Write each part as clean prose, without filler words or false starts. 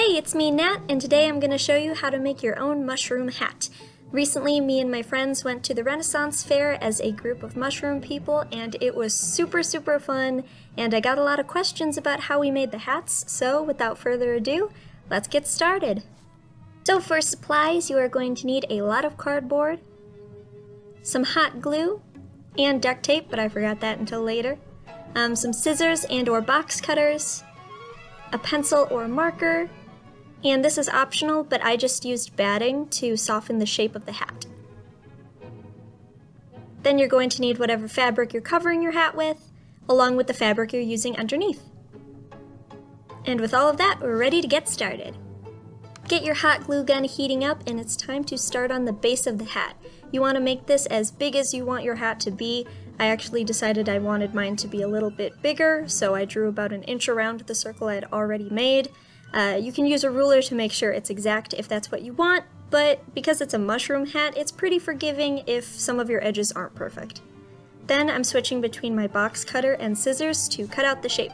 Hey, it's me, Nat, and today I'm going to show you how to make your own mushroom hat. Recently, me and my friends went to the Renaissance Fair as a group of mushroom people, and it was super fun, and I got a lot of questions about how we made the hats, so without further ado, let's get started. So for supplies, you are going to need a lot of cardboard, some hot glue, and duct tape, but I forgot that until later, some scissors and or box cutters, a pencil or marker, and this is optional, but I just used batting to soften the shape of the hat. Then you're going to need whatever fabric you're covering your hat with, along with the fabric you're using underneath. And with all of that, we're ready to get started. Get your hot glue gun heating up, and it's time to start on the base of the hat. You want to make this as big as you want your hat to be. I actually decided I wanted mine to be a little bit bigger, so I drew about an inch around the circle I had already made. You can use a ruler to make sure it's exact if that's what you want, but because it's a mushroom hat, it's pretty forgiving if some of your edges aren't perfect. Then I'm switching between my box cutter and scissors to cut out the shape.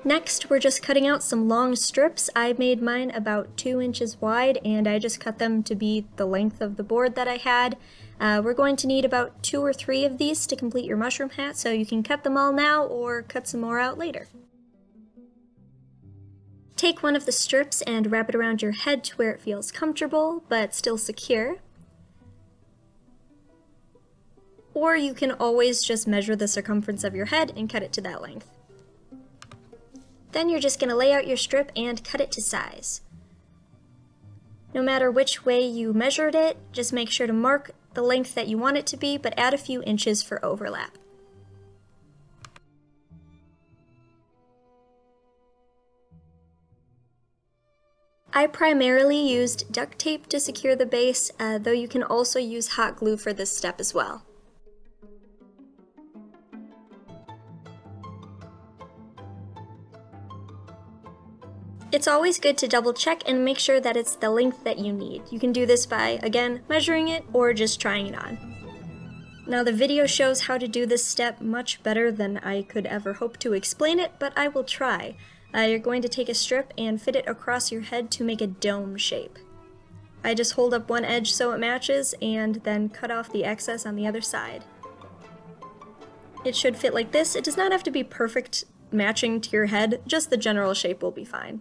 Next, we're just cutting out some long strips. I made mine about 2 inches wide, and I just cut them to be the length of the board that I had. We're going to need about 2 or 3 of these to complete your mushroom hat, so you can cut them all now or cut some more out later. Take one of the strips and wrap it around your head to where it feels comfortable, but still secure. Or you can always just measure the circumference of your head and cut it to that length. Then you're just going to lay out your strip and cut it to size. No matter which way you measured it, just make sure to mark the length that you want it to be, but add a few inches for overlap. I primarily used duct tape to secure the base, though you can also use hot glue for this step as well. It's always good to double check and make sure that it's the length that you need. You can do this by, again, measuring it or just trying it on. Now the video shows how to do this step much better than I could ever hope to explain it, but I will try. You're going to take a strip and fit it across your head to make a dome shape. I just hold up one edge so it matches and then cut off the excess on the other side. It should fit like this. It does not have to be perfect matching to your head, just the general shape will be fine.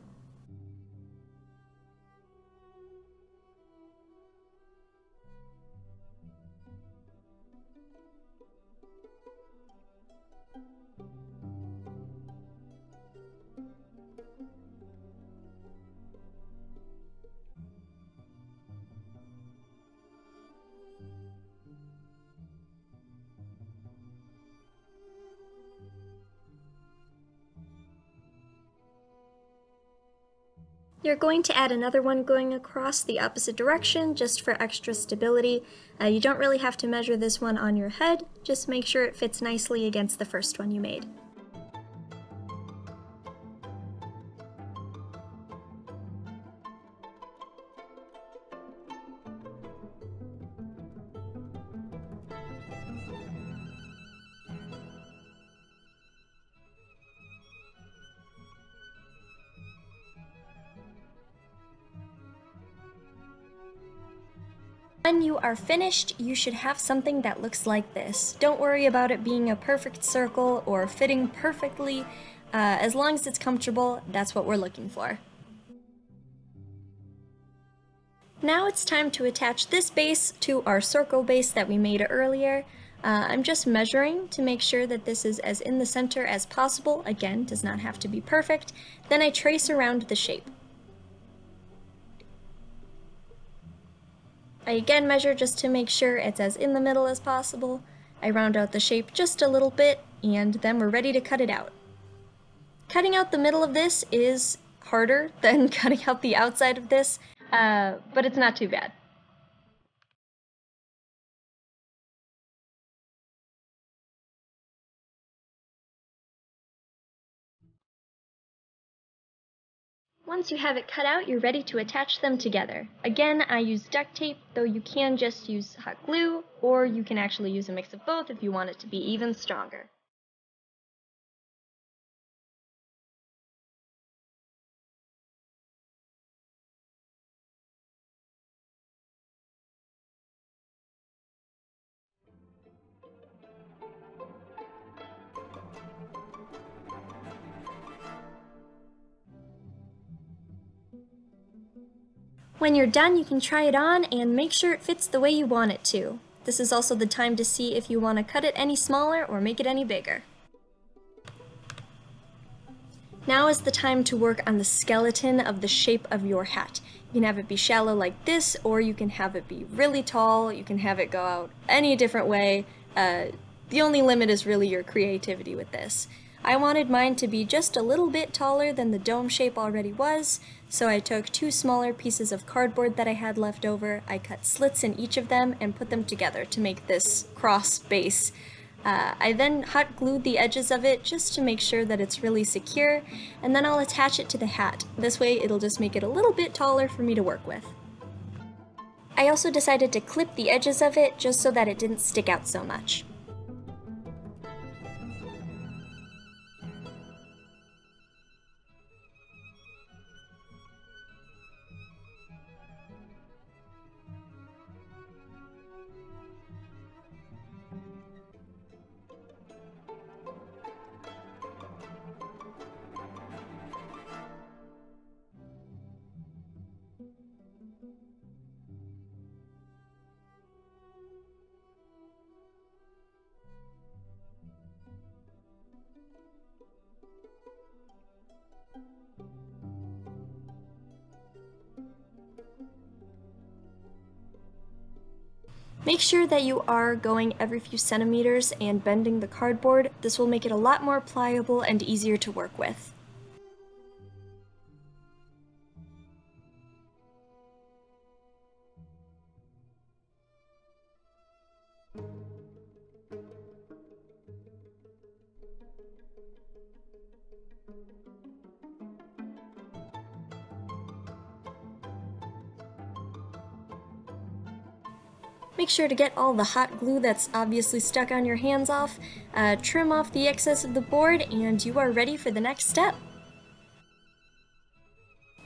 You're going to add another one going across the opposite direction just for extra stability. You don't really have to measure this one on your head, just make sure it fits nicely against the first one you made. When you are finished, you should have something that looks like this. Don't worry about it being a perfect circle or fitting perfectly. As long as it's comfortable, that's what we're looking for. Now it's time to attach this base to our circle base that we made earlier. I'm just measuring to make sure that this is as in the center as possible. Again, does not have to be perfect. Then I trace around the shape. I again measure just to make sure it's as in the middle as possible. I round out the shape just a little bit, and then we're ready to cut it out. Cutting out the middle of this is harder than cutting out the outside of this, but it's not too bad. Once you have it cut out, you're ready to attach them together. Again, I use duct tape, though you can just use hot glue, or you can actually use a mix of both if you want it to be even stronger. When you're done, you can try it on and make sure it fits the way you want it to. This is also the time to see if you want to cut it any smaller or make it any bigger. Now is the time to work on the skeleton of the shape of your hat. You can have it be shallow like this, or you can have it be really tall, you can have it go out any different way. The only limit is really your creativity with this. I wanted mine to be just a little bit taller than the dome shape already was, so I took 2 smaller pieces of cardboard that I had left over, I cut slits in each of them and put them together to make this cross base. I then hot glued the edges of it just to make sure that it's really secure, and then I'll attach it to the hat. This way it'll just make it a little bit taller for me to work with. I also decided to clip the edges of it just so that it didn't stick out so much. Make sure that you are going every few centimeters and bending the cardboard. This will make it a lot more pliable and easier to work with. Make sure to get all the hot glue that's obviously stuck on your hands off, trim off the excess of the board, and you are ready for the next step.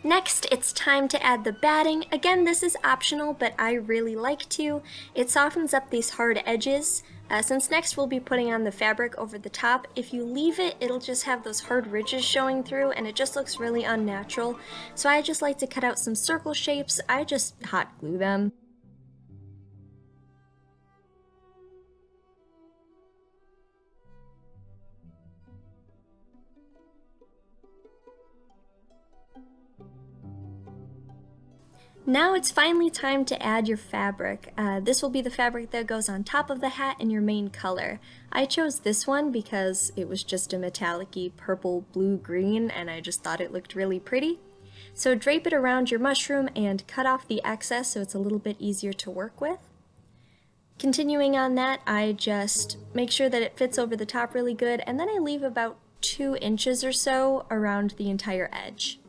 Next, it's time to add the batting. Again, this is optional, but I really like to. It softens up these hard edges. Since next we'll be putting on the fabric over the top, if you leave it, it'll just have those hard ridges showing through and it just looks really unnatural. So I just like to cut out some circle shapes. I just hot glue them. Now it's finally time to add your fabric. This will be the fabric that goes on top of the hat in your main color. I chose this one because it was just a metallic-y purple, blue, green, and I just thought it looked really pretty. So drape it around your mushroom and cut off the excess so it's a little bit easier to work with. Continuing on that, I just make sure that it fits over the top really good, and then I leave about 2 inches or so around the entire edge.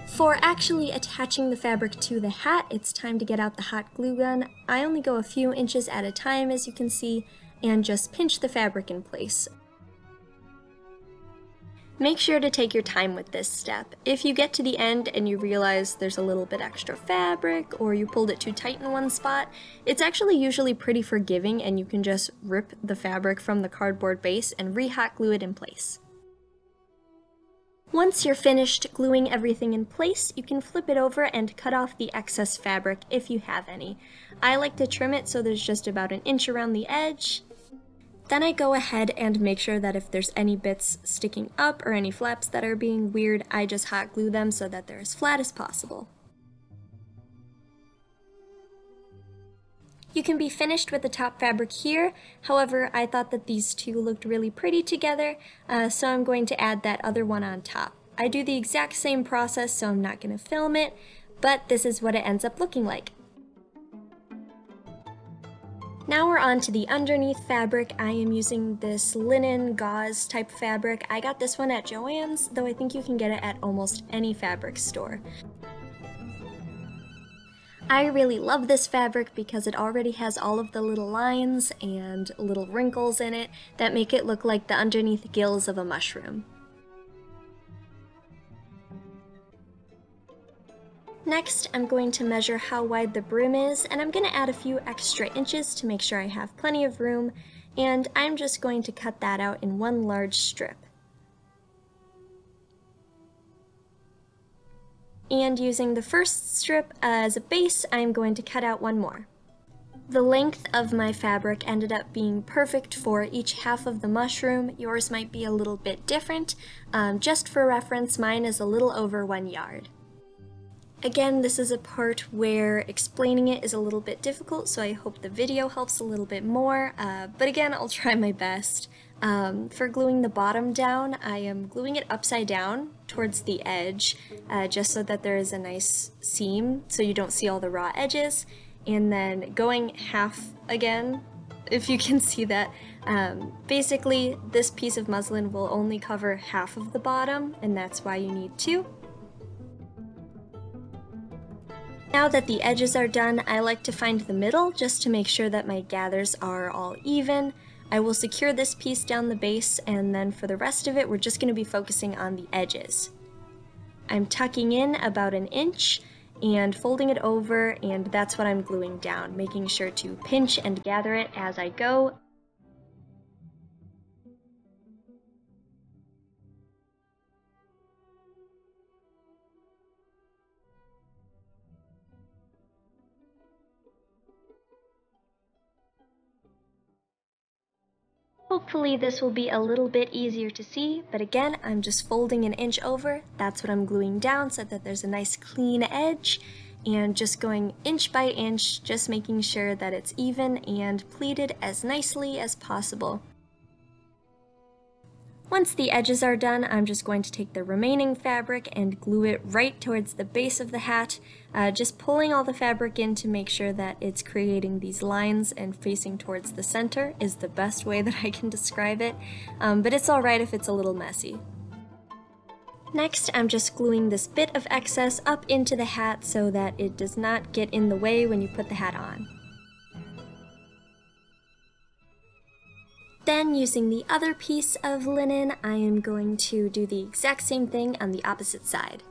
For actually attaching the fabric to the hat, it's time to get out the hot glue gun. I only go a few inches at a time, as you can see, and just pinch the fabric in place. Make sure to take your time with this step. If you get to the end and you realize there's a little bit extra fabric or you pulled it too tight in one spot, it's actually usually pretty forgiving and you can just rip the fabric from the cardboard base and re-hot glue it in place. Once you're finished gluing everything in place, you can flip it over and cut off the excess fabric if you have any. I like to trim it so there's just about an inch around the edge. Then I go ahead and make sure that if there's any bits sticking up or any flaps that are being weird, I just hot glue them so that they're as flat as possible. You can be finished with the top fabric here, however I thought that these two looked really pretty together, so I'm going to add that other one on top. I do the exact same process, so I'm not going to film it, but this is what it ends up looking like. Now we're on to the underneath fabric. I am using this linen gauze type fabric. I got this one at Joann's, though I think you can get it at almost any fabric store. I really love this fabric because it already has all of the little lines and little wrinkles in it that make it look like the underneath gills of a mushroom. Next, I'm going to measure how wide the brim is, and I'm going to add a few extra inches to make sure I have plenty of room, and I'm just going to cut that out in one large strip. And using the first strip as a base, I'm going to cut out one more. The length of my fabric ended up being perfect for each half of the mushroom. Yours might be a little bit different. Just for reference, mine is a little over 1 yard. Again, this is a part where explaining it is a little bit difficult, so I hope the video helps a little bit more, but again, I'll try my best. For gluing the bottom down, I am gluing it upside down towards the edge, just so that there is a nice seam so you don't see all the raw edges, and then going half again, if you can see that. Basically, this piece of muslin will only cover half of the bottom, and that's why you need two. Now that the edges are done, I like to find the middle just to make sure that my gathers are all even. I will secure this piece down the base, and then for the rest of it, we're just going to be focusing on the edges. I'm tucking in about 1 inch and folding it over, and that's what I'm gluing down, making sure to pinch and gather it as I go. Hopefully this will be a little bit easier to see, but again, I'm just folding 1 inch over. That's what I'm gluing down so that there's a nice clean edge, and just going inch by inch, just making sure that it's even and pleated as nicely as possible. Once the edges are done, I'm just going to take the remaining fabric and glue it right towards the base of the hat, just pulling all the fabric in to make sure that it's creating these lines and facing towards the center is the best way that I can describe it, but it's alright if it's a little messy. Next, I'm just gluing this bit of excess up into the hat so that it does not get in the way when you put the hat on. Then, using the other piece of linen, I am going to do the exact same thing on the opposite side.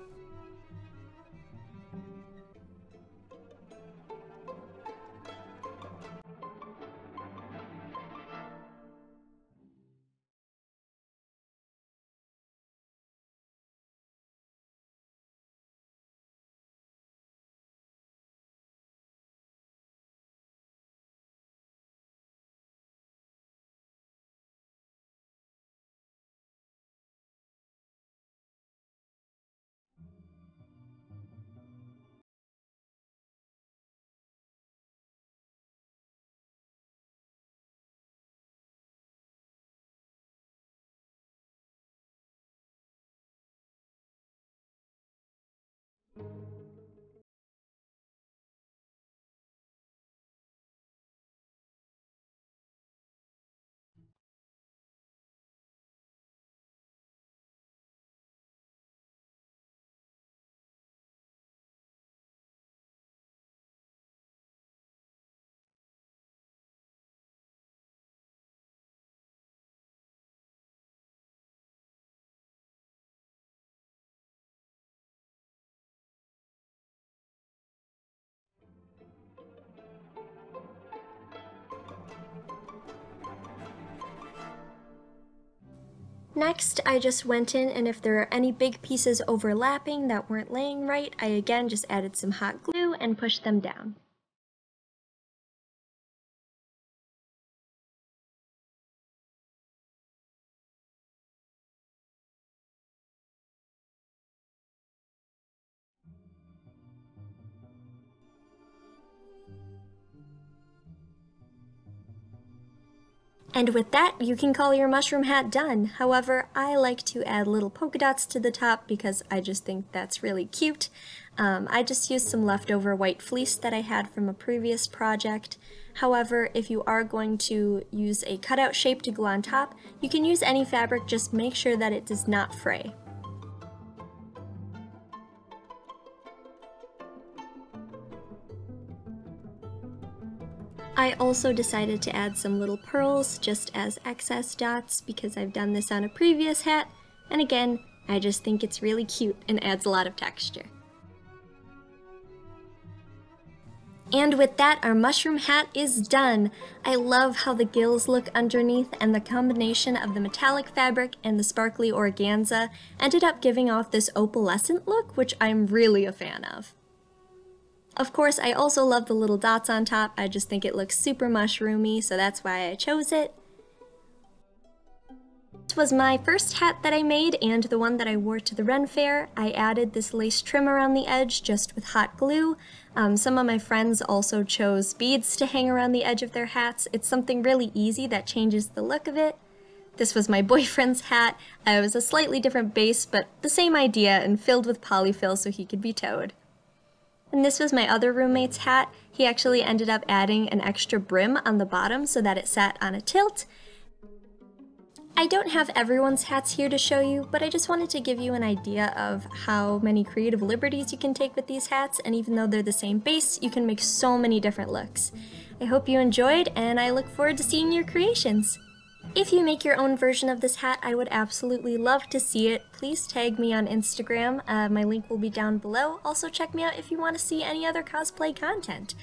Next, I just went in, and if there are any big pieces overlapping that weren't laying right, I again just added some hot glue and pushed them down. And with that, you can call your mushroom hat done. However, I like to add little polka dots to the top because I just think that's really cute. I just used some leftover white fleece that I had from a previous project. However, if you are going to use a cutout shape to go on top, you can use any fabric, just make sure that it does not fray. I also decided to add some little pearls just as excess dots because I've done this on a previous hat, and again, I just think it's really cute and adds a lot of texture. And with that, our mushroom hat is done! I love how the gills look underneath, and the combination of the metallic fabric and the sparkly organza ended up giving off this opalescent look, which I'm really a fan of. Of course, I also love the little dots on top. I just think it looks super mushroomy, so that's why I chose it. This was my first hat that I made and the one that I wore to the Ren Fair. I added this lace trim around the edge just with hot glue. Some of my friends also chose beads to hang around the edge of their hats. It's something really easy that changes the look of it. This was my boyfriend's hat. It was a slightly different base, but the same idea, and filled with polyfill so he could be towed. And this was my other roommate's hat. He actually ended up adding an extra brim on the bottom so that it sat on a tilt. I don't have everyone's hats here to show you, but I just wanted to give you an idea of how many creative liberties you can take with these hats, and even though they're the same base, you can make so many different looks. I hope you enjoyed, and I look forward to seeing your creations. If you make your own version of this hat, I would absolutely love to see it. Please tag me on Instagram. My link will be down below. Also check me out if you want to see any other cosplay content.